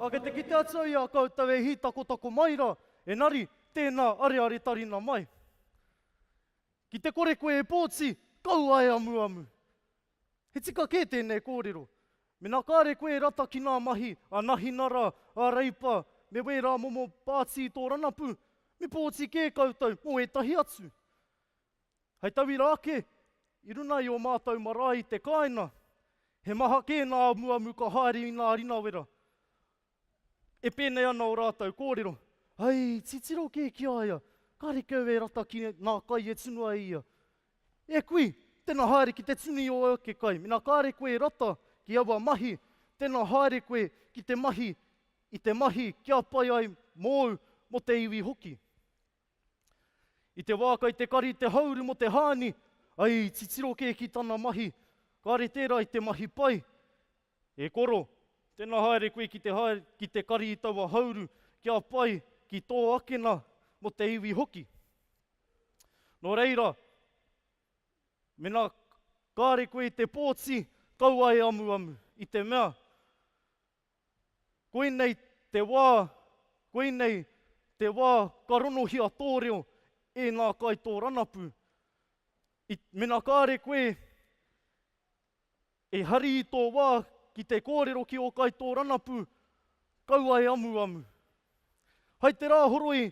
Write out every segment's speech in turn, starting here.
Ake te kite atu ia koutou e hi tako maira, e nari tēnā areare tarina mai. Ki te kore koe e pōtsi, kau ai amu. He tika kē tēnei kōrero. Me nā kāre koe rata ki nā mahi, a nahi nara, a reipa, me wera momo pātsi tō ranapu, me pōtsi kē koutou, mō e tahi atu. Hei tawira ake, i runa i o mātou marae te kāina, he maha kē nā amu ka haere i nā rinawera. E pēnei ana o rātou kōrero. Ai, titiro kē ki aia, kāre koe e rata ki nā kai e tunua ia. E kui, tēnā haere ki te tuni o ake kai. Mina kāre koe e rata ki awa mahi, tēnā haere koe ki te mahi, i te mahi kia pai ai mōu mo te iwi hoki. I te wākai te kari te hauru mo te hāni, ai, titiro kē ki tana mahi, kāre tērā i te mahi pai. E koro, tēnā haere koe ki te kari i taua hauru, kia pai ki tō akena mo te iwi hoki. Nō reira, mena kāre koe te pōtsi, kau ai amu, i te mea. Koinei te wā, ka ronohia tōreo, e nā kai tō ranapu. Mena kāre koe, e hari i tō wā, ki te kōrero ki o kai tō ranapu, kau ai amu. Hei te rā horoi,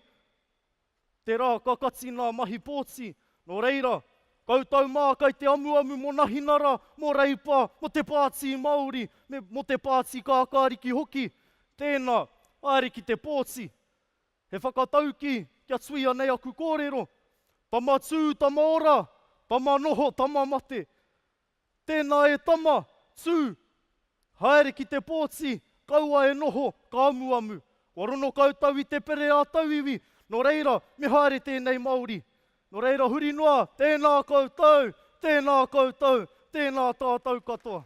te rā kakati nā mahi pōtsi, no reira, koutou mā kai te amu mo nahi nara, mo reipa, mo te pātsi Māori, mo te pātsi kākāriki hoki, tēnā, aere ki te pōtsi. He whakatauki, kia tuia nei aku kōrero, tama tū, tama ora, tama noho, tama mate. Tēnā e tama, tū, haere ki te pōtsi, kaua e noho, ka amu. Wa rono koutou i te pere a tauiwi, no reira, me haere tēnei Māori. No reira, huri noa, tēnā koutou, tēnā tātou katoa.